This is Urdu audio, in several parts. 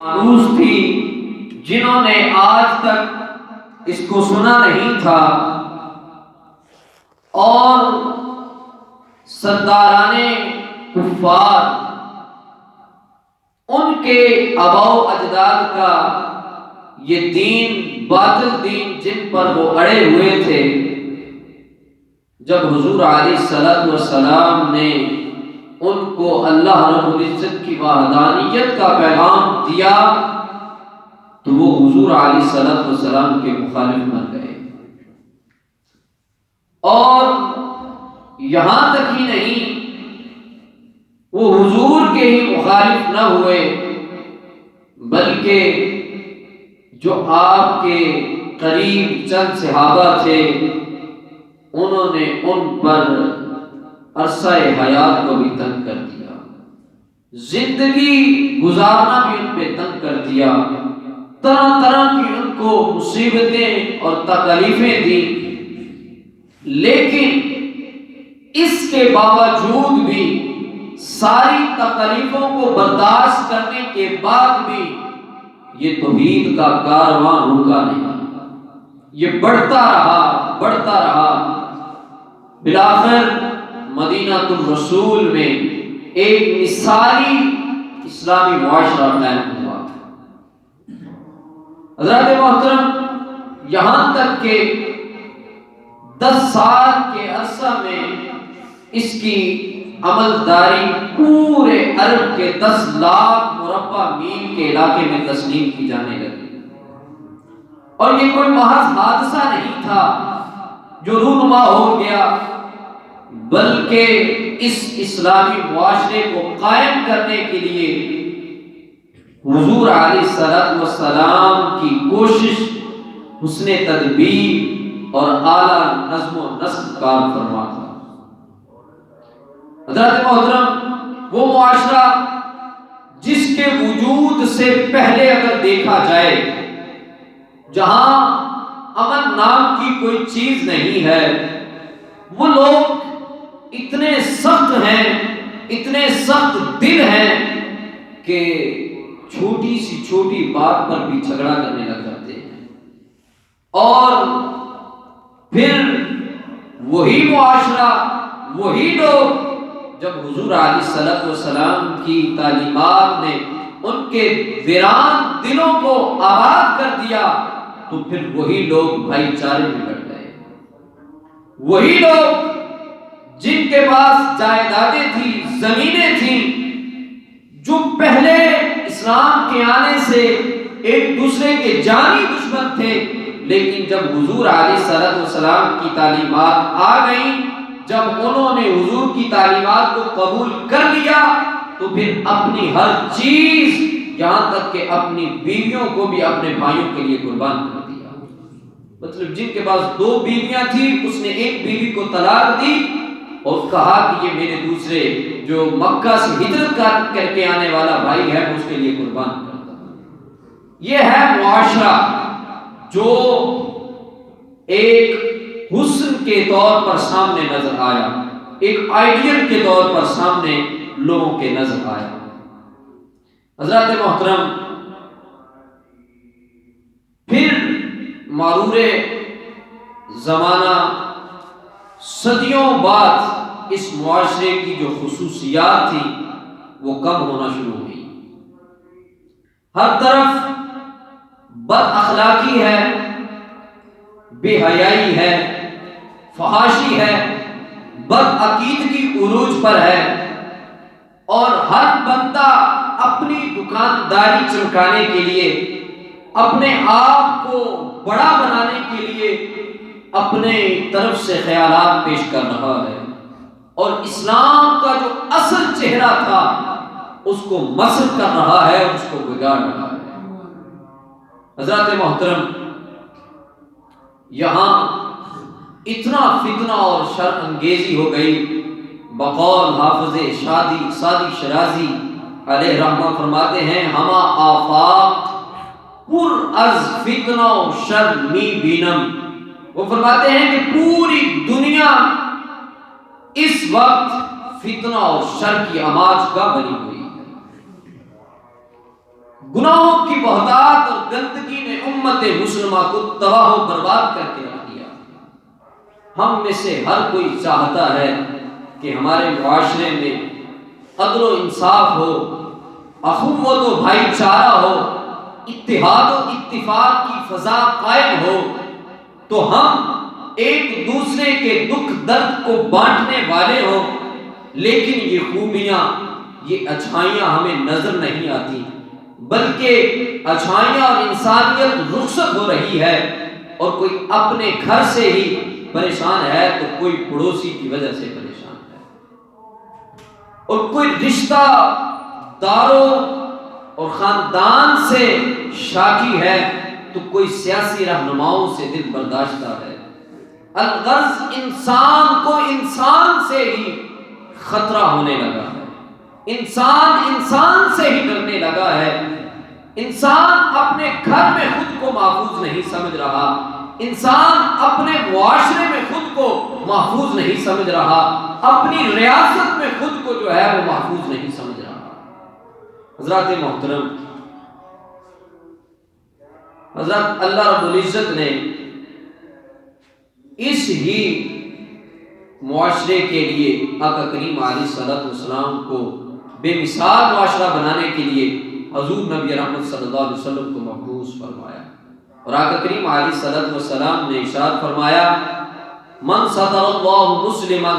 مانوس تھی جنہوں نے آج تک اس کو سنا نہیں تھا، اور سرداران کفار ان کے آباء و اجداد کا یہ دین، باطل دین جن پر وہ اڑے ہوئے تھے، جب حضور علیہ الصلوۃ والسلام نے ان کو اللہ رب العزت کی وحدانیت کا پیغام دیا تو وہ حضور علیہ الصلوۃ والسلام کے مخالف بن گئے، اور یہاں تک ہی نہیں، وہ حضور کے ہی مخالف نہ ہوئے بلکہ جو آپ کے قریب چند صحابہ تھے انہوں نے ان پر عرصہ حیات کو بھی تنگ کر دیا، زندگی گزارنا بھی ان پہ تنگ کر دیا، طرح طرح کی ان کو مصیبتیں اور تکلیفیں دی، لیکن اس کے باوجود بھی ساری تکلیفوں کو برداشت کرنے کے بعد بھی یہ توحید کا کارواں رکا نہیں، یہ بڑھتا رہا، بالآخر مدینہ الرسول میں ایک مثالی اسلامی معاشرہ قائم ہوا۔ حضرات محترم، یہاں تک کہ 10 سال کے عرصہ میں اس کی عملداری پورے عرب کے 10 لاکھ مربع میل کے علاقے میں تسلیم کی جانے لگی، اور یہ کوئی محض حادثہ نہیں تھا جو رونما ہو گیا، بلکہ اس اسلامی معاشرے کو قائم کرنے کے لیے حضور علیہ الصلوۃ والسلام کی کوشش، حسن تدبیر اور اعلیٰ نظم و نسق کار فرما تھا۔ حضرات محترم، وہ معاشرہ جس کے وجود سے پہلے اگر دیکھا جائے، جہاں امن نام کی کوئی چیز نہیں ہے، وہ لوگ اتنے سخت ہیں، اتنے سخت دل ہیں کہ چھوٹی سی چھوٹی بات پر بھی جھگڑا کرنے لگ جاتے ہیں، اور پھر وہی معاشرہ، وہی لوگ جب حضور علیہ الصلوۃ والسلام کی تعلیمات نے ان کے ویران دلوں کو آباد کر دیا تو پھر وہی لوگ بھائی چارے میں بٹ گئے، وہی لوگ جن کے پاس جائیدادیں تھیں، زمینیں تھیں، جو پہلے اسلام کے آنے سے ایک دوسرے کے جانی دشمن تھے، لیکن جب حضور علیہ الصلوۃ والسلام کی تعلیمات آ گئیں، جب انہوں نے حضور کی تعلیمات کو قبول کر لیا تو پھر اپنی ہر چیز، یہاں تک کہ اپنی بیویوں کو بھی اپنے بھائیوں کے لیے قربان کر دیا۔ مطلب جن کے پاس 2 بیویاں تھیں، اس نے ایک بیوی کو طلاق دی اور کہا کہ یہ میرے دوسرے جو مکہ سے ہجرت کر کے آنے والا بھائی ہے، اس کے لیے قربان کرتا ہوں۔ یہ ہے معاشرہ جو ایک حسن کے طور پر سامنے نظر آیا، ایک آئیڈیل کے طور پر سامنے لوگوں کے نظر آیا۔ حضرات محترم، پھر مرور زمانہ صدیوں بعد اس معاشرے کی جو خصوصیات تھی وہ کم ہونا شروع ہوئی، ہر طرف بد اخلاقی ہے، بے حیائی ہے، فحاشی ہے، بد عقیدگی عروج پر ہے، اور ہر بندہ اپنی دکانداری چمکانے کے لیے، اپنے آپ کو بڑا بنانے کے لیے اپنے طرف سے خیالات پیش کر رہا ہے، اور اسلام کا جو اصل چہرہ تھا اس کو مسخ کر رہا ہے، اس کو بگاڑ رہا ہے۔ حضرات محترم، یہاں اتنا فتنہ اور شر انگیزی ہو گئی، بقول حافظ سعدی شرازی علیہ رحمہ فرماتے ہیں، ہما آفاق پر از فتنہ و شر می بینم۔ وہ فرماتے ہیں کہ پوری دنیا اس وقت فتنہ اور شر کی آماج کا بنی ہوئی ہے، گناہوں کی بہتات اور گندگی نے امت مسلمہ کو تباہ و برباد کر کے رکھ دیا۔ ہم میں سے ہر کوئی چاہتا ہے کہ ہمارے معاشرے میں عدل و انصاف ہو، اخوت و بھائی چارہ ہو، اتحاد و اتفاق کی فضا قائم ہو، تو ہم ایک دوسرے کے دکھ درد کو بانٹنے والے ہوں۔ لیکن یہ خوبیاں، یہ اچھائیاں ہمیں نظر نہیں آتی، بلکہ اچھائیاں اور انسانیت رخصت ہو رہی ہے، اور کوئی اپنے گھر سے ہی پریشان ہے تو کوئی پڑوسی کی وجہ سے پریشان ہے، اور کوئی رشتہ داروں اور خاندان سے شاکی ہے تو کوئی سیاسی رہنماؤں سے دل برداشتہ ہے۔ الغرض انسان کو انسان سے ہی خطرہ ہونے لگا ہے، انسان سے ہی ڈرنے لگا ہے، انسان اپنے گھر میں خود کو محفوظ نہیں سمجھ رہا، انسان اپنے معاشرے میں خود کو محفوظ نہیں سمجھ رہا، اپنی ریاست میں خود کو جو ہے وہ محفوظ نہیں سمجھ رہا۔ حضرات محترم، حضرت اللہ رب العزت نے اس ہی معاشرے کے لیے آقا کریم علیہ الصلوۃ والسلام کو بے مثال معاشرہ بنانے کے لیے حضور نبی رحمت صلی اللہ علیہ وسلم کو مبعوث فرمایا، اور آقا کریم علیہ الصلوۃ والسلام نے ارشاد فرمایا، من ستر اللہ مسلما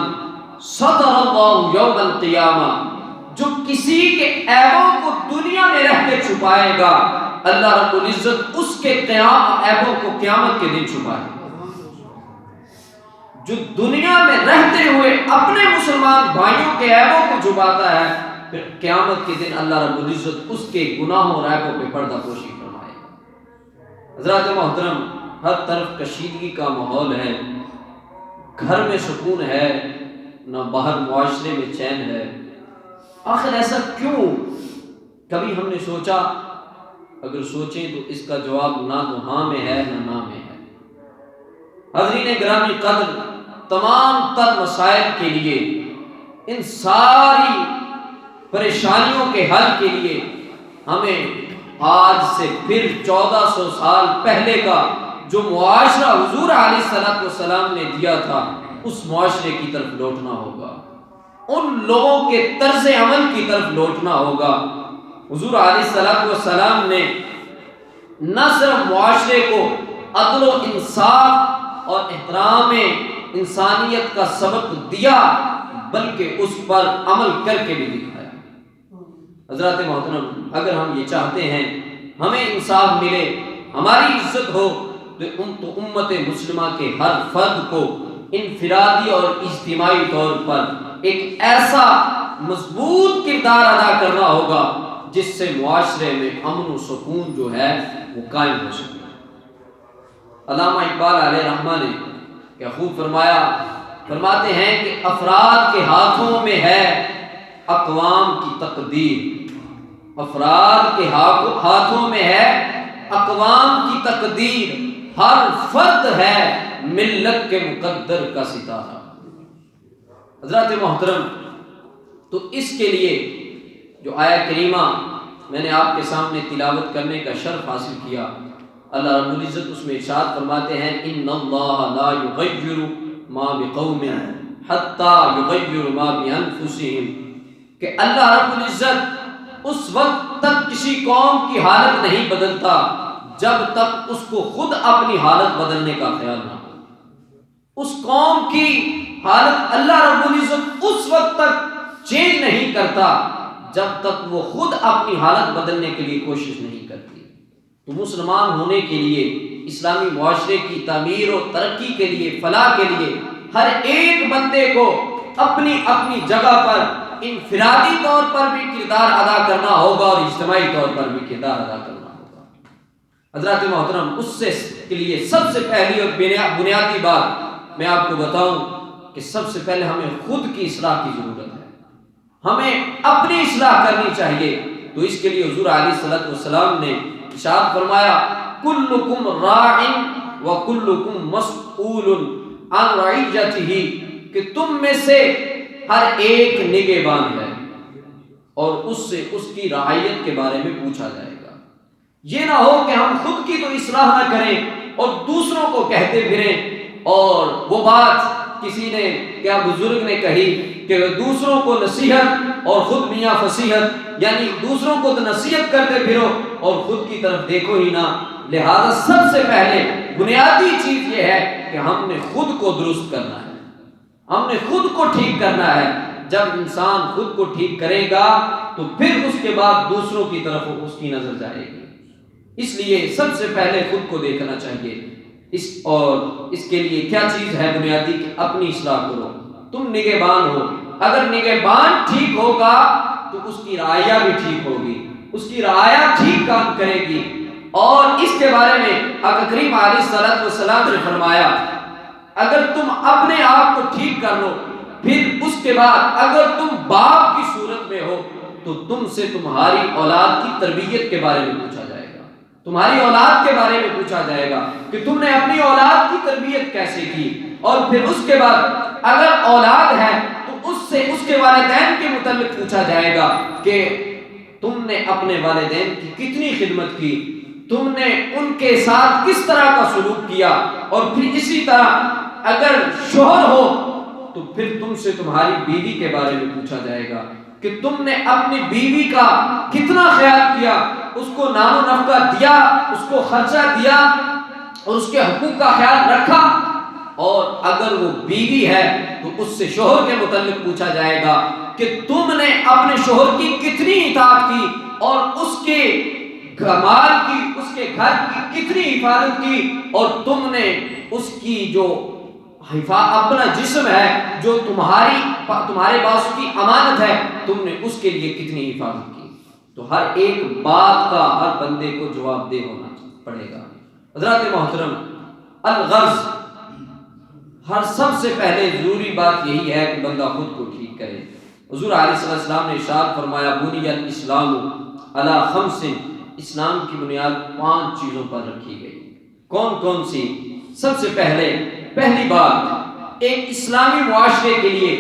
ستر اللہ یوم القیامہ، جو کسی کے عیبوں کو دنیا میں رہ کے چھپائے گا، اللہ رب العزت اس کے عیبوں کو قیامت کے دن چھپائے گا۔ جو دنیا میں رہتے ہوئے اپنے مسلمان بھائیوں کے عیبوں کو چھپاتا ہے، پھر قیامت کے دن اللہ رب العزت اس کے گناہوں اور عیبوں پہ پردہ پوشی فرمائے گا۔ حضرات محترم، ہر طرف کشیدگی کا ماحول ہے، گھر میں سکون ہے نہ باہر معاشرے میں چین ہے، آخر ایسا کیوں؟ کبھی ہم نے سوچا؟ اگر سوچیں تو اس کا جواب نہ تو ہاں میں ہے نہ نہ میں ہے۔ حضرین گرامی قدر، تمام تر مسائل کے لیے، ان ساری پریشانیوں کے حل کے لیے ہمیں آج سے پھر 1400 سال پہلے کا جو معاشرہ حضور علیہ الصلوۃ والسلام نے دیا تھا، اس معاشرے کی طرف لوٹنا ہوگا، ان لوگوں کے طرز عمل کی طرف لوٹنا ہوگا۔ حضور علیہ الصلوۃ والسلام نے نہ صرف معاشرے کو عدل و انصاف اور احترام انسانیت کا سبق دیا، بلکہ اس پر عمل کر کے بھی دکھایا۔ حضرات محترم، اگر ہم یہ چاہتے ہیں ہمیں انصاف ملے، ہماری عزت ہو، تو امت مسلمہ کے ہر فرد کو انفرادی اور اجتماعی طور پر ایک ایسا مضبوط کردار ادا کرنا ہوگا جس سے معاشرے میں امن و سکون جو ہے وہ قائم ہو سکے۔ علامہ اقبال علیہ رحمہ نے کیا خوب فرماتے ہیں کہ افراد کے ہاتھوں میں ہے اقوام کی تقدیر، افراد کے ہاتھوں میں ہے اقوام کی تقدیر، ہر فرد ہے ملت کے مقدر کا ستارہ۔ حضرات محترم، تو اس کے لیے جو آیہ کریمہ میں نے آپ کے سامنے تلاوت کرنے کا شرف حاصل کیا، اللہ رب العزت اس میں ارشاد فرماتے ہیں، ان اللہ لا یغیر ما بقوم حتی یغیر ما بانفسہم، کہ اللہ رب العزت اس وقت تک کسی قوم کی حالت نہیں بدلتا جب تک اس کو خود اپنی حالت بدلنے کا خیال نہ ہو۔ اس قوم کی حالت اللہ رب العزت اس وقت تک چینج نہیں کرتا جب تک وہ خود اپنی حالت بدلنے کے لیے کوشش نہیں کرتی۔ تو مسلمان ہونے کے لیے، اسلامی معاشرے کی تعمیر و ترقی کے لیے، فلاح کے لیے، ہر ایک بندے کو اپنی اپنی جگہ پر انفرادی طور پر بھی کردار ادا کرنا ہوگا اور اجتماعی طور پر بھی کردار ادا کرنا ہوگا۔ حضرات محترم، اس سے کے لیے سب سے پہلی اور بنیادی بات میں آپ کو بتاؤں کہ سب سے پہلے ہمیں خود کی اصلاح کی ضرورت ہے، ہمیں اپنی اصلاح کرنی چاہیے۔ تو اس کے لیے حضور علیہ الصلوۃ والسلام نے ارشاد فرمایا، کلکم راع وکلکم مسئول عن رعیتہ، کہ تم میں سے ہر ایک نگہبان ہے اور اس سے اس کی رعیت کے بارے میں پوچھا جائے گا۔ یہ نہ ہو کہ ہم خود کی تو اصلاح نہ کریں اور دوسروں کو کہتے پھریں، اور وہ بات کسی نے کیا بزرگ نے کہی کہ دوسروں کو نصیحت اور خود میاں فصیحت، یعنی دوسروں کو تو نصیحت کرتے پھرو اور خود کی طرف دیکھو ہی نہ۔ لہذا سب سے پہلے بنیادی چیز یہ ہے کہ ہم نے خود کو درست کرنا ہے، ہم نے خود کو ٹھیک کرنا ہے۔ جب انسان خود کو ٹھیک کرے گا تو پھر اس کے بعد دوسروں کی طرف اس کی نظر جائے گی۔ اس لیے سب سے پہلے خود کو دیکھنا چاہیے۔ اس کے لیے کیا چیز ہے بنیادی کہ اپنی اصلاح کرو۔ تم نگہبان ہو، اگر نگہبان ٹھیک ہوگا تو اس کی رعایا بھی ٹھیک ہوگی، اس کی رعایا ٹھیک کام کرے گی۔ اور اس کے بارے میں آقا کریم علیہ الصلوۃ والسلام نے فرمایا اگر تم اپنے آپ کو ٹھیک کر لو، پھر اس کے بعد اگر تم باپ کی صورت میں ہو تو تم سے تمہاری اولاد کی تربیت کے بارے میں پوچھا جائے گا، تمہاری اولاد کے بارے میں پوچھا جائے گا کہ تم نے اپنی اولاد کی تربیت کیسے کی۔ اور پھر اس کے بعد اگر اولاد ہے تو اس سے اس کے والدین کے متعلق پوچھا جائے گا کہ تم نے اپنے والدین کی کتنی خدمت کی، تم نے ان کے ساتھ کس طرح کا سلوک کیا۔ اور پھر اسی طرح اگر شوہر ہو تو پھر تم سے تمہاری بیوی کے بارے میں پوچھا جائے گا کہ تم نے اپنی بیوی کا کتنا خیال کیا، اس کو نان و نفقہ دیا، اس کو خرچہ دیا اور اس کے حقوق کا خیال رکھا۔ اور اگر وہ بیوی ہے تو اس سے شوہر کے متعلق پوچھا جائے گا کہ تم نے اپنے شوہر کی کتنی اطاعت کی اور اس کے مال کی، اس کے گھر کی کتنی حفاظت کی، اور تم نے اس کی جو اپنا جسم ہے جو تمہارے پاس کی امانت ہے، تم نے اس کے لیے کتنی حفاظت کی۔ تو ہر ایک بات کا ہر بندے کو جواب دہ ہونا پڑے گا۔ حضرات محترم، الغرض ہر سب سے پہلے ضروری بات یہی ہے کہ بندہ خود کو ٹھیک کرے۔ حضور علیہ السلام نے ارشاد فرمایا بنی الاسلام علی خمس، اسلام کی بنیاد 5 چیزوں پر رکھی گئی۔ کون کون سی؟ سب سے پہلی بات ایک اسلامی معاشرے کے لیے،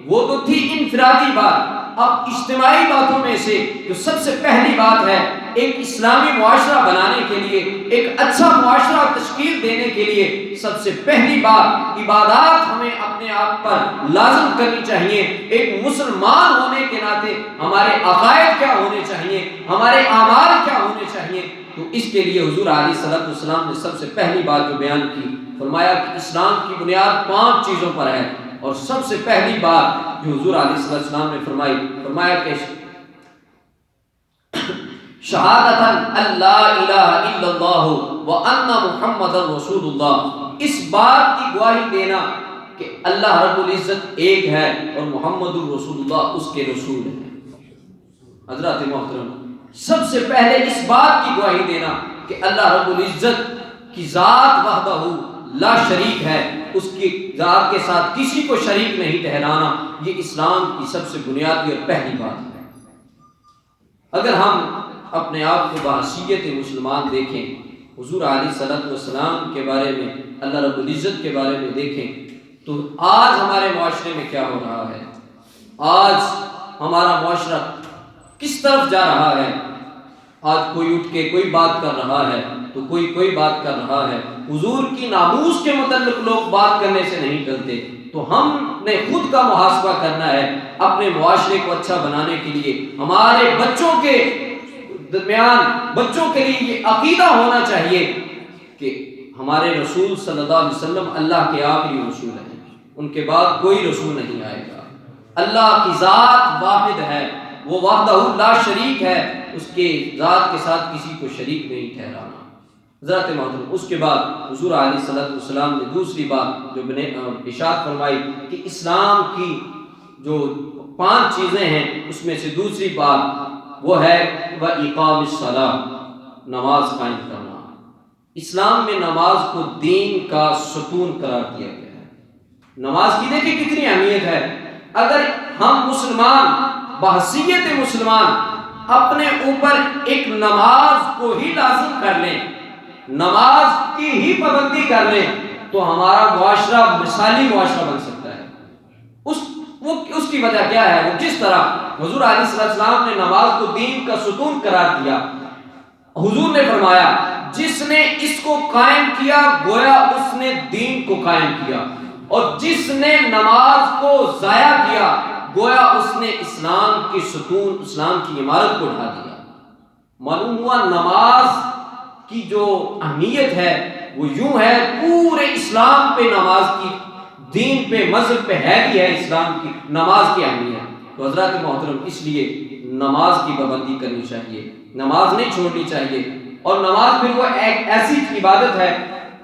وہ تو تھی انفرادی بات، اب اجتماعی باتوں میں سے جو سب سے پہلی بات ہے ایک اسلامی معاشرہ بنانے کے لیے، ایک اچھا معاشرہ تشکیل دینے کے لیے سب سے پہلی بات عبادات ہمیں اپنے آپ پر لازم کرنی چاہیے۔ ایک مسلمان ہونے کے ناطے ہمارے عقائد کیا ہونے چاہیے، ہمارے اعمال کیا ہونے چاہیے۔ تو اس کے لیے حضور علیہ الصلوۃ والسلام نے سب سے پہلی بات جو بیان کی، فرمایا کہ اسلام کی بنیاد 5 چیزوں پر ہے۔ اور سب سے پہلی بات جو حضور علیہ الصلوۃ والسلام نے فرمایا کہ شہادت اللہ الہ الا اللہ وان محمد رسول اللہ، اس بات کی گواہی دینا کہ اللہ رب العزت ایک ہے اور محمد رسول اللہ اس کے رسول ہیں۔ حضرات محترم، سب سے پہلے اس بات کی گواہی دینا کہ اللہ رب العزت کی ذات وحدہ لا شریک ہے، اس کی ذات کے ساتھ کسی کو شریک نہیں ٹھہرانا، یہ اسلام کی سب سے بنیادی اور پہلی بات ہے۔ اگر ہم اپنے آپ کو بحیثیت مسلمان دیکھیں، حضور علیہ الصلوۃ والسلام کے بارے میں، اللہ رب العزت کے بارے میں دیکھیں، تو آج ہمارے معاشرے میں کیا ہو رہا ہے، آج ہمارا معاشرہ کس طرف جا رہا ہے۔ آج کوئی اٹھ کے کوئی بات کر رہا ہے تو کوئی بات کر رہا ہے، حضور کی ناموس کے متعلق لوگ بات کرنے سے نہیں ڈرتے۔ تو ہم نے خود کا محاسبہ کرنا ہے اپنے معاشرے کو اچھا بنانے کے لیے۔ ہمارے بچوں کے درمیان، بچوں کے لیے یہ عقیدہ ہونا چاہیے کہ ہمارے رسول صلی اللہ علیہ وسلم اللہ کے آخری رسول ہیں، ان کے بعد کوئی رسول نہیں آئے گا۔ اللہ کی ذات واحد ہے، وہ وحدہ لا شریک ہے، اس کے ذات کے ساتھ کسی کو شریک نہیں ٹھہرانا۔ حضرات محترم، اس کے بعد حضور علیہ الصلوۃ والسلام نے دوسری بات جو ارشاد فرمائی کہ اسلام کی جو 5 چیزیں ہیں اس میں سے دوسری بات وہ ہے وَإِقَامِ الصَّلَاةِ، نماز قائم کرنا۔ اسلام میں نماز کو دین کا ستون قرار دیا گیا ہے۔ نماز کی دیکھیں کتنی اہمیت ہے۔ اگر ہم مسلمان بحیثیت مسلمان اپنے اوپر ایک نماز کو ہی لازم کر لیں، نماز کی ہی پابندی کر لیں، تو ہمارا معاشرہ مثالی معاشرہ بن سکتا ہے۔ اس کی وجہ کیا ہے؟ وہ جس طرح حضور علیہ السلام نے نماز کو دین کا ستون قرار دیا، حضور نے فرمایا جس نے اس کو قائم کیا گویا اس نے دین کو قائم کیا، اور جس نے نماز کو ضائع کیا گویا اس نے اسلام کی ستون، اسلام کی عمارت کو ڈھا دیا۔ معلوم ہوا نماز کی جو اہمیت ہے وہ یوں ہے، پورے اسلام پہ نماز کی، دین پہ، مذہب پہ ہے بھی ہے اسلام کی نماز کی اہمیت۔ تو حضرات محترم اس لیے نماز کی پابندی کرنی چاہیے، نماز نہیں چھوڑنی چاہیے۔ اور نماز پھر وہ ایک ایسی عبادت ہے،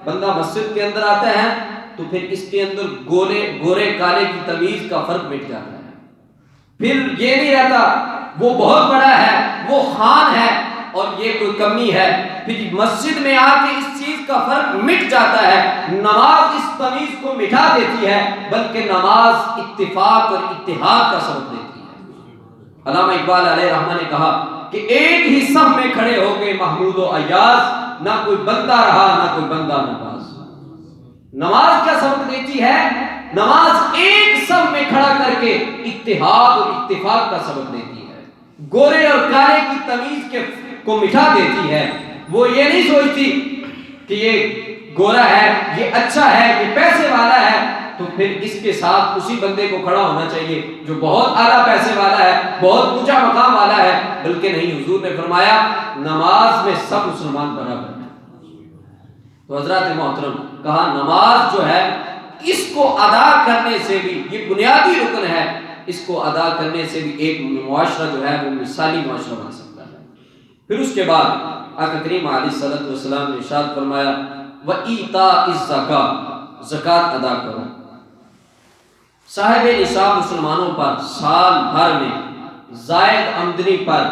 بندہ مسجد کے اندر آتا ہے تو پھر اس کے اندر گورے کالے کی تمیز کا فرق مٹ جاتا ہے، پھر یہ نہیں رہتا وہ بہت بڑا ہے، وہ خان ہے اور یہ کوئی کمی ہے، پھر مسجد میں آ کے اس چیز کا فرق مٹ جاتا ہے۔ نماز اس تمیز کو مٹا دیتی ہے، بلکہ نماز اتفاق اور اتحاد کا سبب دیتی ہے۔ علامہ اقبال علیہ رحمہ نے کہا کہ ایک ہی صف میں کھڑے ہو گئے محمود و ایاز، نہ کوئی بندہ رہا نہ کوئی بندہ نواز۔ نماز کیا سبق دیتی ہے؟ نماز ایک صف میں کھڑا کر کے اتحاد اور اتفاق کا سبق دیتی ہے، گورے اور کالے کی تمیز کو مٹا دیتی ہے۔ وہ یہ نہیں سوچتی کہ یہ گورا ہے، یہ اچھا ہے، یہ پیسے والا ہے تو پھر اس کے ساتھ اسی بندے کو کھڑا ہونا چاہیے جو بہت اعلیٰ پیسے والا ہے، بہت اونچا مقام والا ہے، بلکہ نہیں، حضور نے فرمایا نماز میں سب مسلمان برابر ہیں۔ تو حضرات محترم کہا نماز جو ہے اس کو ادا کرنے سے بھی، یہ بنیادی رکن ہے، اس کو ادا کرنے سے بھی ایک معاشرہ جو ہے وہ مثالی معاشرہ بن سکتا ہے۔ پھر اس کے بعد آقا کریم علیہ الصلوۃ والسلام نے ارشاد فرمایا وَإِيتَاءِ الزَّکَاۃ، زکوٰۃ ادا کرو۔ صاحب نصاب مسلمانوں پر سال بھر میں زائد آمدنی پر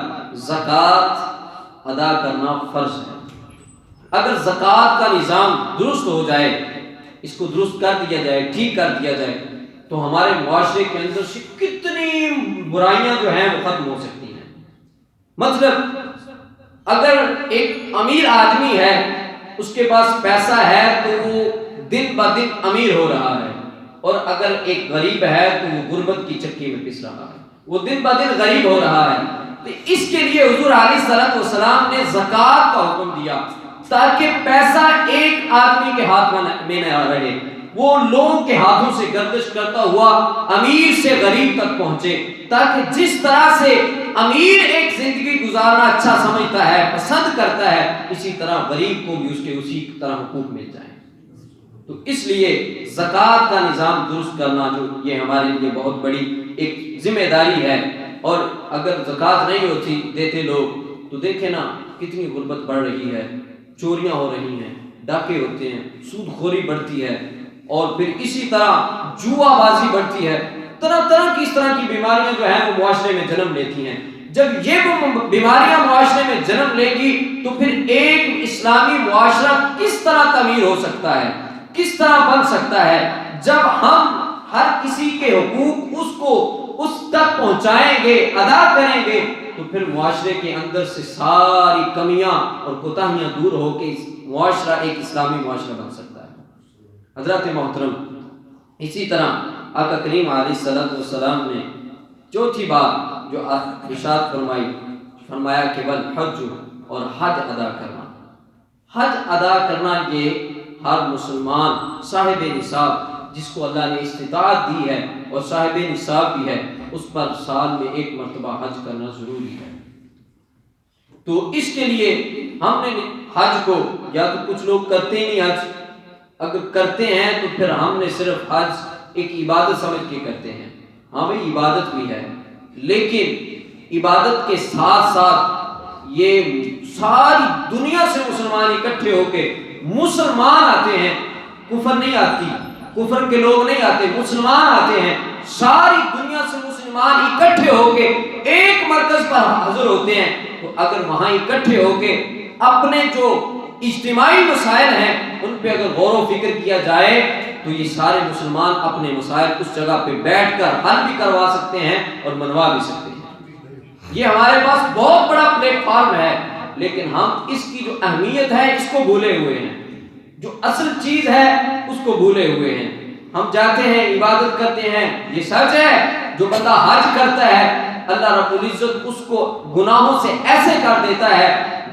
زکوٰۃ ادا کرنا فرض ہے۔ اگر زکوٰۃ کا نظام درست ہو جائے، اس کو درست کر دیا جائے، ٹھیک کر دیا جائے تو ہمارے معاشرے کے اندر سے کتنی برائیاں جو ہیں وہ ختم ہو سکتی ہیں۔ مطلب اگر ایک امیر آدمی ہے، اس کے پاس پیسہ ہے تو وہ دن بہ دن امیر ہو رہا ہے، اور اگر ایک غریب ہے تو وہ غربت کی چکی میں پس رہا ہے، وہ دن بہ دن غریب ہو رہا ہے۔ تو اس کے لیے حضور علیہ الصلوۃ والسلام نے زکوٰۃ کا حکم دیا تاکہ پیسہ ایک آدمی کے ہاتھ میں نہ رہے، وہ لوگوں کے ہاتھوں سے گردش کرتا ہوا امیر سے غریب تک پہنچے، تاکہ جس طرح سے امیر ایک زندگی گزارنا اچھا سمجھتا ہے، پسند کرتا ہے، اسی طرح غریب کو بھی اس کے اسی طرح حقوق مل جائیں۔ تو اس لیے زکوٰۃ کا نظام درست کرنا جو یہ ہمارے لیے بہت بڑی ایک ذمہ داری ہے۔ اور اگر زکوٰۃ نہیں ہوتی دیتے لوگ تو دیکھیں نا کتنی غربت بڑھ رہی ہے، چوریاں ہو رہی ہیں، ڈاکے ہوتے ہیں، سود خوری بڑھتی ہے، اور پھر اسی طرح جوا بازی بڑھتی ہے، طرح طرح کی اس طرح کی بیماریاں جو ہیں وہ معاشرے میں جنم لیتی ہیں۔ جب یہ بیماریاں معاشرے میں جنم لے گی تو پھر ایک اسلامی معاشرہ کس طرح تعمیر ہو سکتا ہے، کس طرح بن سکتا ہے؟ جب ہم ہر کسی کے حقوق اس تک پہنچائیں گے، ادا کریں گے تو پھر معاشرے کے اندر سے ساری کمیاں اور کوتاہیاں دور ہو کے معاشرہ ایک اسلامی معاشرہ بن سکتا ہے۔ حضرات محترم اسی طرح آقا کریم علیہ الصلوۃ والسلام نے چوتھی بات جو ارشاد فرمایا کہ والحج، اور حج ادا کرنا۔ حج ادا کرنا یہ ہر مسلمان صاحب نصاب جس کو اللہ نے استطاعت دی ہے اور صاحب نصاب بھی ہے، اس پر سال میں ایک مرتبہ حج کرنا ضروری ہے۔ تو اس کے لیے ہم نے حج کو، یا تو کچھ لوگ کرتے ہی نہیں حج، اگر کرتے ہیں تو پھر ہم نے صرف حج ایک عبادت سمجھ کے کرتے ہیں۔ ہاں بھئی عبادت بھی ہے، لیکن عبادت کے ساتھ ساتھ یہ ساری دنیا سے مسلمان اکٹھے ہو کے مسلمان آتے ہیں، کفر نہیں آتی، کفر کے لوگ نہیں آتے، مسلمان آتے ہیں، ساری دنیا سے مسلمان اکٹھے ہو کے ایک مرکز پر حاضر ہوتے ہیں۔ تو اگر وہاں اکٹھے ہو کے اپنے جو اجتماعی مسائل ہیں ان پہ اگر غور و فکر کیا جائے تو یہ سارے مسلمان اپنے مسائل اس جگہ پہ بیٹھ کر حل بھی کروا سکتے ہیں اور منوا بھی سکتے ہیں۔ یہ ہمارے پاس بہت بڑا پلیٹ فارم ہے، لیکن ہم اس کی جو اہمیت ہے اس کو بھولے ہوئے ہیں، جو اصل چیز ہے اس کو بھولے ہوئے ہیں۔ ہم جاتے ہیں، عبادت کرتے ہیں، یہ سچ ہے جو بندہ حج کرتا ہے اللہ رب العزت اس کو گناہوں سے ایسے کر دیتا ہے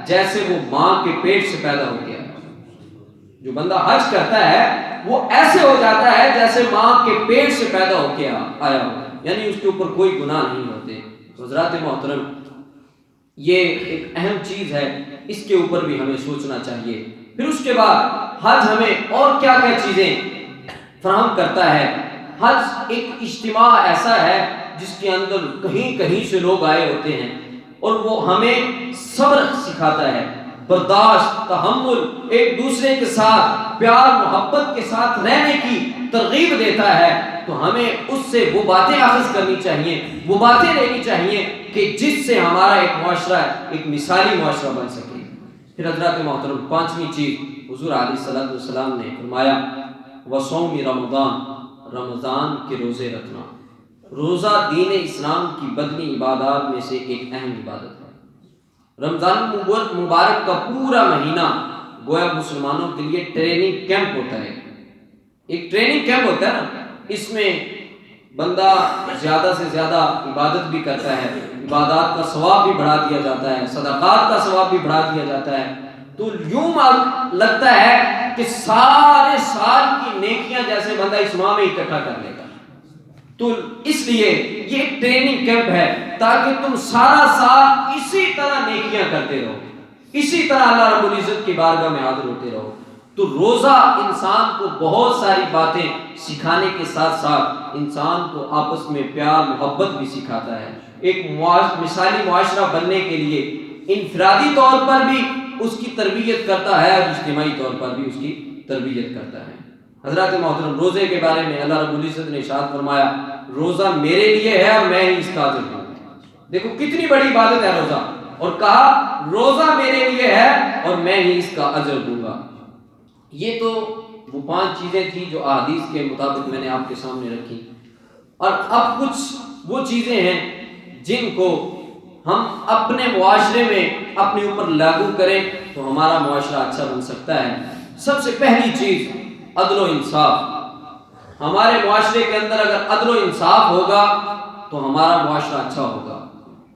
جیسے وہ ماں کے پیٹ سے پیدا ہو گیا۔ جو بندہ حج کرتا ہے وہ ایسے ہو جاتا ہے جیسے ماں کے پیٹ سے پیدا ہو کے آیا ہو، یعنی اس کے اوپر کوئی گناہ نہیں ہوتے۔ حضرات محترم، یہ ایک اہم چیز ہے، اس کے اوپر بھی ہمیں سوچنا چاہیے۔ پھر اس کے بعد حج ہمیں اور کیا کیا چیزیں فراہم کرتا ہے۔ حج ایک اجتماع ایسا ہے جس کے اندر کہیں کہیں سے لوگ آئے ہوتے ہیں، اور وہ ہمیں صبر سکھاتا ہے، برداشت، تحمل، ایک دوسرے کے ساتھ پیار محبت کے ساتھ رہنے کی ترغیب دیتا ہے۔ تو ہمیں اس سے وہ باتیں اخذ کرنی چاہیے، وہ باتیں لینی چاہیے کہ جس سے ہمارا ایک معاشرہ، ایک مثالی معاشرہ بن سکے۔ پھر حضرات محترم، پانچویں چیز حضور علیہ الصلوۃ والسلام نے فرمایا وصوم رمضان، رمضان کے روزے رکھنا۔ روزہ دین اسلام کی بدنی عبادات میں سے ایک اہم عبادت ہے۔ رمضان مبارک کا پورا مہینہ گویا مسلمانوں کے لیے ٹریننگ کیمپ ہوتا ہے۔ ایک ٹریننگ کیمپ ہوتا ہے نا، اس میں بندہ زیادہ سے زیادہ عبادت بھی کرتا ہے، عبادات کا ثواب بھی بڑھا دیا جاتا ہے، صدقات کا ثواب بھی بڑھا دیا جاتا ہے۔ تو یوں لگتا ہے کہ سارے سال کی نیکیاں جیسے بندہ اس ماہ میں اکٹھا کر لے گا۔ تو اس لیے یہ ایک ٹریننگ کیمپ ہے تاکہ تم سارا سال اسی طرح نیکیاں کرتے رہو، اسی طرح اللہ رب العزت کی بارگاہ میں حاضر ہوتے رہو۔ تو روزہ انسان کو بہت ساری باتیں سکھانے کے ساتھ ساتھ انسان کو آپس میں پیار محبت بھی سکھاتا ہے۔ ایک مثالی معاشرہ بننے کے لیے انفرادی طور پر بھی اس کی تربیت کرتا ہے اور اجتماعی طور پر بھی اس کی تربیت کرتا ہے۔ حضرات محترم، روزے کے بارے میں اللہ رب العزت نے ارشاد فرمایا روزہ میرے لیے ہے اور میں ہی اس کا اجر دوں گا۔ دیکھو کتنی بڑی عبادت ہے روزہ، اور کہا روزہ میرے لیے ہے اور میں ہی اس کا اجر دوں گا۔ یہ تو وہ 5 چیزیں تھیں جو احادیث کے مطابق میں نے آپ کے سامنے رکھی، اور اب کچھ وہ چیزیں ہیں جن کو ہم اپنے معاشرے میں اپنے اوپر لاگو کریں تو ہمارا معاشرہ اچھا بن سکتا ہے۔ سب سے پہلی چیز عدل و انصاف۔ ہمارے معاشرے کے اندر اگر عدل و انصاف ہوگا تو ہمارا معاشرہ اچھا ہوگا۔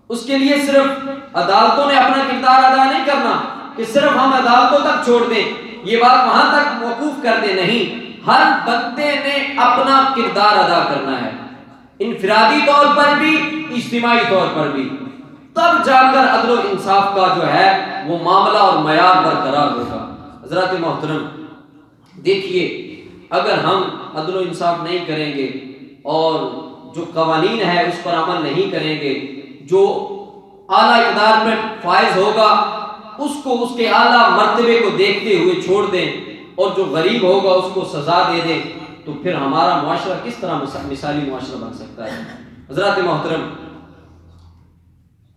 اس کے لیے صرف عدالتوں نے اپنا کردار ادا نہیں کرنا کہ صرف ہم عدالتوں تک چھوڑ دیں، یہ بات وہاں تک موقوف کر دیں، نہیں، ہر بندے نے اپنا کردار ادا کرنا ہے، انفرادی طور پر بھی اجتماعی طور پر بھی، تب جا کر عدل و انصاف کا جو ہے وہ معاملہ اور معیار برقرار ہوگا۔ حضرات محترم دیکھیے، اگر ہم عدل و انصاف نہیں کریں گے اور جو قوانین ہے اس پر عمل نہیں کریں گے، جو اعلیٰ اقدار میں فائز ہوگا اس کو اس کے اعلیٰ مرتبے کو دیکھتے ہوئے چھوڑ دیں، اور جو غریب ہوگا اس کو سزا دے دیں، تو پھر ہمارا معاشرہ کس طرح مثالی معاشرہ بن سکتا ہے۔ حضرات محترم،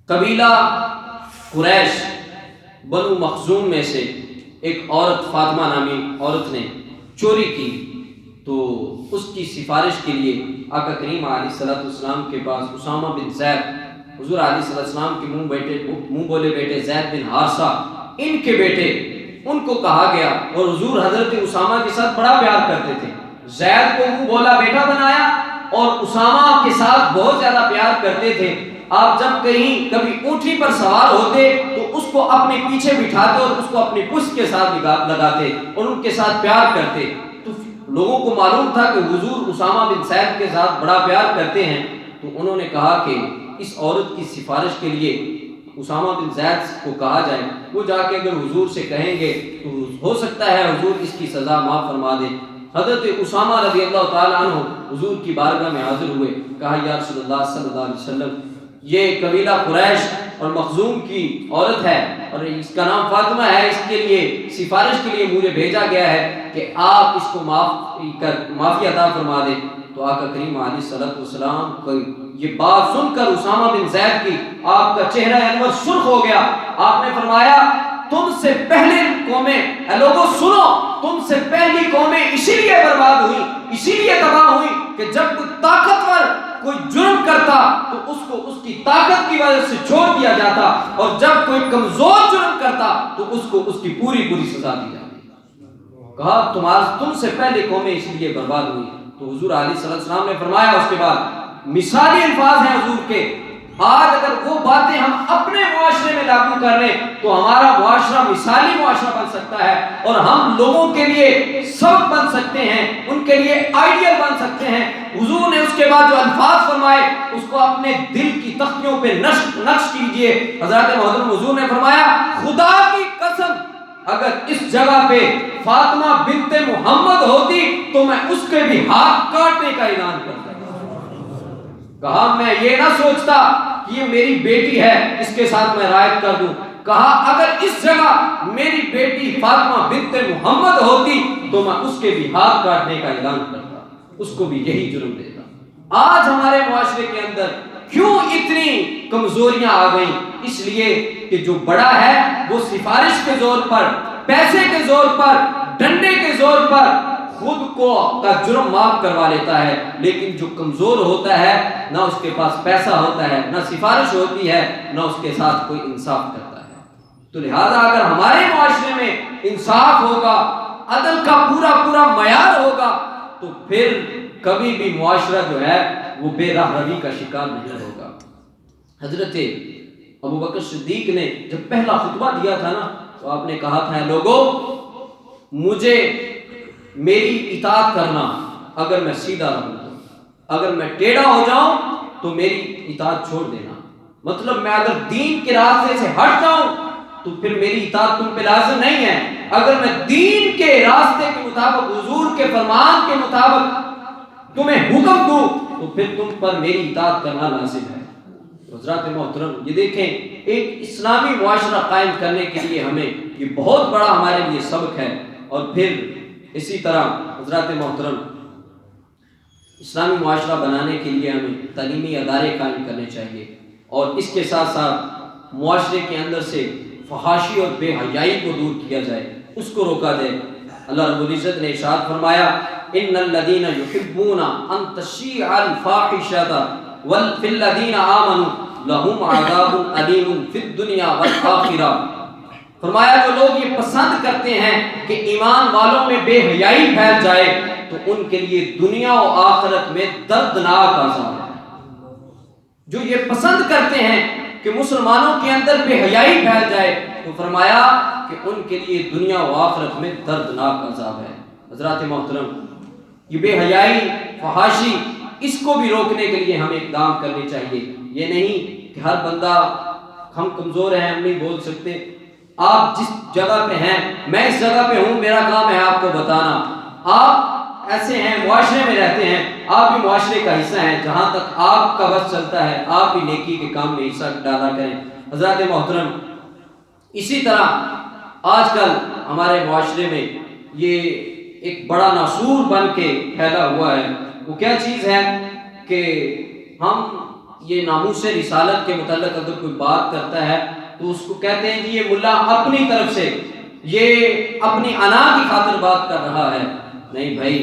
قبیلہ قریش بنو مخزوم میں سے ایک عورت، فاطمہ نامی عورت نے چوری کی، تو اس کی سفارش کے لیے آقا کریم علیہ الصلوۃ والسلام کے پاس اسامہ بن زید، حضور علیہ الصلوۃ والسلام کے منہ بولے بیٹے زید بن حارثہ، ان کے بیٹے، ان کو کہا گیا، اور حضور حضرت اسامہ کے ساتھ بڑا پیار کرتے تھے، زید کو منہ بولا بیٹا بنایا اور اسامہ کے ساتھ بہت زیادہ پیار کرتے تھے۔ آپ جب کبھی اونٹی پر سوار ہوتے تو اس کو اپنے پیچھے بٹھاتے اور اس کو اپنی پشت کے ساتھ لگاتے اور ان کے ساتھ پیار کرتے۔ تو لوگوں کو معلوم تھا کہ حضور اسامہ بن زید کے ساتھ بڑا پیار کرتے ہیں، تو انہوں نے کہا کہ اس عورت کی سفارش کے لیے اسامہ بن زید کو کہا جائے، وہ جا کے اگر حضور سے کہیں گے تو ہو سکتا ہے حضور اس کی سزا معاف فرما دیں۔ حضرت اسامہ رضی اللہ تعالیٰ عنہ حضور کی بارگاہ میں حاضر ہوئے، کہا یا رسول اللہ صلی اللہ علیہ وسلم، یہ قبیلہ قریش اور مخزوم کی عورت ہے اور اس کا نام فاطمہ ہے، اس کے لیے سفارش کے لیے مجھے بھیجا گیا ہے کہ آپ اس کو معافی عطا فرما دیں۔ تو آقا کریم علیہ الصلوۃ والسلام کو یہ بات سن کر اسامہ بن زید کی آپ کا چہرہ انور سرخ ہو گیا۔ آپ نے فرمایا تم سے پہلے قومیں، اے لوگوں سنو، تم سے پہلی قومیں اسی لیے برباد ہوئی، اسی لیے تباہ ہوئی کہ جب کوئی طاقتور کوئی جرم کرتا تو اس کو اس کی طاقت کی وجہ سے چھوڑ دیا جاتا، اور جب کوئی کمزور جرم کرتا تو اس کو اس کی پوری سزا دی جاتی۔ کہا تم سے پہلے قومیں اسی لیے برباد ہوئی۔ تو حضور علیہ الصلوۃ والسلام نے فرمایا اس کے بعد، مثالی الفاظ ہیں حضور کے، آج اگر وہ باتیں ہم اپنے معاشرے میں لاگو کر لیں تو ہمارا معاشرہ مثالی معاشرہ بن سکتا ہے اور ہم لوگوں کے لیے سبق بن سکتے ہیں، ان کے لیے آئیڈیل بن سکتے ہیں۔ حضور نے اس کے بعد جو الفاظ فرمائے اس کو اپنے دل کی تختیوں پہ نقش کیجئے۔ حضرت محترم حضور نے فرمایا خدا کی قسم اگر اس جگہ پہ فاطمہ بنت محمد ہوتی تو میں اس کے بھی ہاتھ کاٹنے کا اعلان کرتا۔ کہا میں یہ نہ سوچتا کہ یہ میری بیٹی ہے اس کے ساتھ میں رعایت کر دوں، کہا اگر اس جگہ میری بیٹی فاطمہ بنت محمد ہوتی تو میں اس کے بھی ہاتھ کاٹنے کا اعلان کرتا، اس کو بھی یہی جرم دیتا۔ آج ہمارے معاشرے کے اندر کیوں اتنی کمزوریاں آ گئیں؟ اس لیے کہ جو بڑا ہے وہ سفارش کے زور پر، پیسے کے زور پر، ڈنڈے کے زور پر خود کو کا جرم معاف کروا لیتا ہے، لیکن جو کمزور ہوتا ہے نہ اس کے پاس پیسہ ہوتا ہے، نہ سفارش ہوتی ہے، نہ اس کے ساتھ کوئی انصاف کرتا ہے۔ تو لہذا اگر ہمارے معاشرے میں انصاف ہوگا، عدل کا پورا پورا معیار ہوگا تو پھر کبھی بھی معاشرہ جو ہے وہ بے راہ روی کا شکار نہیں ہوگا۔ حضرت ابوبکر صدیق نے جب پہلا خطبہ دیا تھا نا تو آپ نے کہا تھا لوگوں مجھے میری اطاعت کرنا، اگر میں سیدھا رہوں تو، اگر میں ٹیڑھا ہو جاؤں تو میری اطاعت چھوڑ دینا۔ مطلب میں اگر دین کے راستے سے ہٹ جاؤں تو پھر میری اطاعت تم پہ لازم نہیں ہے، اگر میں دین کے راستے کے مطابق حضور کے فرمان کے مطابق تمہیں حکم دوں تو پھر تم پر میری اطاعت کرنا لازم ہے۔ حضرات محترم یہ دیکھیں ایک اسلامی معاشرہ قائم کرنے کے لیے ہمیں یہ بہت بڑا ہمارے لیے سبق ہے۔ اور پھر اسی طرح حضرات محترم اسلامی معاشرہ بنانے کے لیے ہمیں تعلیمی ادارے قائم کرنے چاہیے اور اس کے ساتھ ساتھ معاشرے کے اندر سے فحاشی اور بے حیائی کو دور کیا جائے، اس کو روکا جائے۔ اللہ رب العزت نے ارشاد فرمایا ان الذين يحبون ان تشيع الفاحشة في الذين آمنوا لهم عذاب أليم في الدنيا والآخرة۔ فرمایا جو لوگ یہ پسند کرتے ہیں کہ ایمان والوں میں بے حیائی پھیل جائے تو ان کے لیے دنیا و آخرت میں دردناک عذاب ہے۔ جو یہ پسند کرتے ہیں کہ مسلمانوں کے اندر بے حیائی پھیل جائے تو فرمایا کہ ان کے لیے دنیا و آخرت میں دردناک عذاب ہے۔ حضرات محترم یہ بے حیائی فحاشی اس کو بھی روکنے کے لیے ہمیں اقدام کرنے چاہیے۔ یہ نہیں کہ ہر بندہ ہم کمزور ہیں ہم نہیں بول سکتے، آپ جس جگہ پہ ہیں میں اس جگہ پہ ہوں میرا کام ہے آپ کو بتانا، آپ ایسے ہیں معاشرے میں رہتے ہیں آپ بھی معاشرے کا حصہ ہیں، جہاں تک آپ کا بس چلتا ہے آپ بھی نیکی کے کام میں حصہ ڈالا کریں۔ حضرات محترم اسی طرح آج کل ہمارے معاشرے میں یہ ایک بڑا ناسور بن کے پھیلا ہوا ہے، وہ کیا چیز ہے کہ ہم یہ ناموس رسالت کے متعلق اگر کوئی بات کرتا ہے تو اس کو کہتے ہیں جی یہ ملا اپنی طرف سے یہ اپنی انا کی خاطر بات کر رہا ہے۔ نہیں بھائی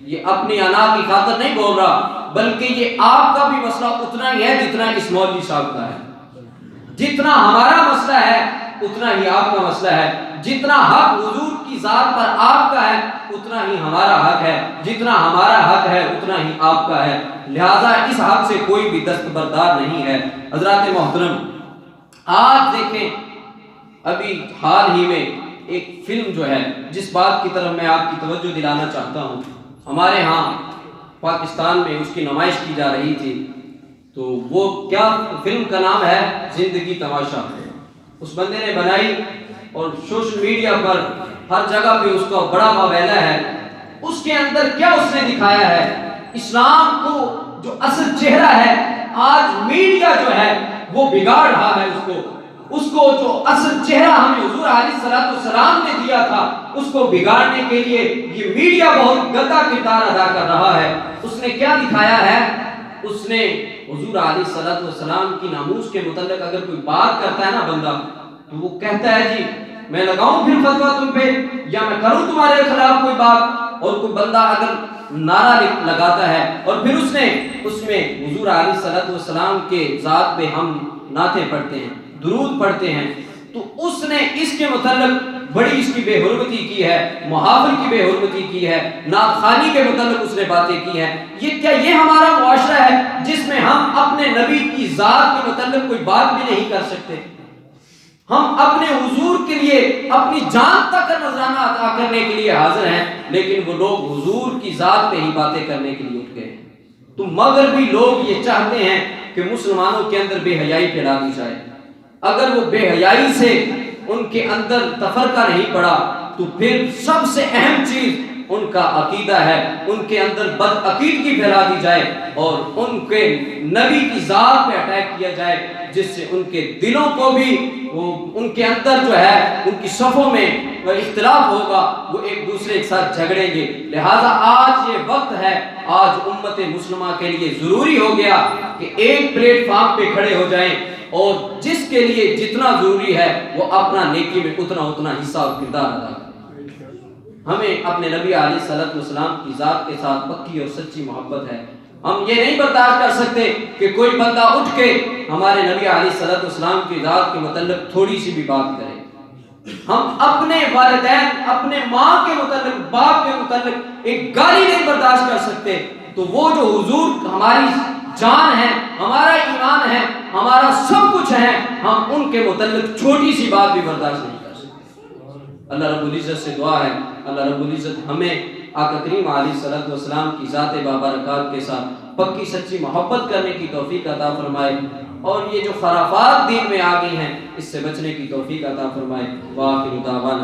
یہ اپنی انا کی خاطر نہیں بول رہا، بلکہ یہ آپ کا بھی مسئلہ اتنا ہی ہے جتنا اس مولوی صاحب کا ہے، جتنا ہمارا مسئلہ ہے اتنا ہی آپ کا مسئلہ ہے، جتنا حق حضور کی ذات پر آپ کا ہے اتنا ہی ہمارا حق ہے، جتنا ہمارا حق ہے اتنا ہی آپ کا ہے، لہذا اس حق سے کوئی بھی دستبردار نہیں ہے۔ حضرات محترم آج دیکھیں ابھی حال ہی میں ایک فلم جو ہے جس بات کی طرف میں آپ کی توجہ دلانا چاہتا ہوں، ہمارے ہاں پاکستان میں اس کی نمائش کی جا رہی تھی، تو وہ کیا فلم کا نام ہے زندگی تماشا، اس بندے نے بنائی اور سوشل میڈیا پر ہر جگہ پہ اس کا بڑا واویلا ہے۔ اس کے اندر کیا اس نے دکھایا ہے اسلام کو جو اصل چہرہ ہے، آج میڈیا جو ہے وہ بگاڑ رہا ہے اس کو جو اصل چہرہ ہمیں حضور علیہ الصلوۃ والسلام نے دیا تھا اس کو بگاڑنے کے لیے یہ میڈیا بہت گندا کردار ادا کر رہا ہے۔ اس نے کیا دکھایا ہے، اس نے حضور علیہ الصلوۃ والسلام کی ناموس کے متعلق اگر کوئی بات کرتا ہے نا بندہ تو وہ کہتا ہے جی میں لگاؤں پھر فتویٰ تم پہ یا میں کروں تمہارے خلاف کوئی بات، اور کوئی بندہ اگر نعرہ لگاتا ہے اور پھر اس میں حضور علیہ الصلوۃ والسلام کے ذات پہ ہم نعتیں پڑھتے ہیں درود پڑھتے ہیں، تو اس نے اس کے متعلق بڑی اس کی بے حرمتی کی ہے، محافل کی بے حرمتی کی ہے، نعت خوانی کے متعلق اس نے باتیں کی ہیں. یہ ہمارا معاشرہ ہے جس میں ہم اپنے نبی کی ذات کے متعلق کوئی بات بھی نہیں کر سکتے؟ ہم اپنے حضور کے لیے اپنی جان تک کا نذرانہ عطا کرنے کے لیے حاضر ہیں، لیکن وہ لوگ حضور کی ذات پہ ہی باتیں کرنے کے لیے اٹھ گئے. تو مغربی لوگ یہ چاہتے ہیں کہ مسلمانوں کے اندر بے حیائی پھیلا دی جائے. اگر وہ بے حیائی سے ان کے اندر تفرقہ نہیں پڑا تو پھر سب سے اہم چیز ان کا عقیدہ ہے، ان کے اندر بد عقیدگی پھیلا دی جائے اور ان کے نبی کی ذات پہ اٹیک کیا جائے، جس سے ان کے دلوں کو بھی ان کے اندر جو ہے ان کی صفوں میں اختلاف ہوگا، وہ ایک دوسرے کے ساتھ جھگڑیں گے. لہٰذا آج یہ وقت ہے، آج امت مسلمہ کے لیے ضروری ہو گیا کہ ایک پلیٹ فارم پہ کھڑے ہو جائیں اور جس کے لیے جتنا ضروری ہے وہ اپنا نیکی میں اتنا حصہ اور کردار ادا کرے. ہمیں اپنے نبی علیہ الصلوۃ والسلام کی ذات کے ساتھ پکی اور سچی محبت ہے. ہم یہ نہیں برداشت کر سکتے کہ کوئی بندہ اٹھ کے ہمارے نبی علیہ الصلوۃ والسلام کی ذات کے متعلق تھوڑی سی بھی بات کرے. ہم اپنے والدین، اپنے ماں کے متعلق، باپ کے متعلق ایک گالی نہیں برداشت کر سکتے، تو وہ جو حضور ہماری جان ہے، ہمارا ایمان ہے، ہمارا سب کچھ ہے، ہم ان کے متعلق چھوٹی سی بات بھی برداشت نہیں کر سکتے. اللہ رب العزت سے دعا ہے، اللہ رب العزت ہمیں آقا کریم علیہ الصلوۃ والسلام کی ذات بابرکات کے ساتھ پکی سچی محبت کرنے کی توفیق عطا فرمائے اور یہ جو خرافات دین میں آ گئی ہیں اس سے بچنے کی توفیق عطا فرمائے. وآخر دعوانا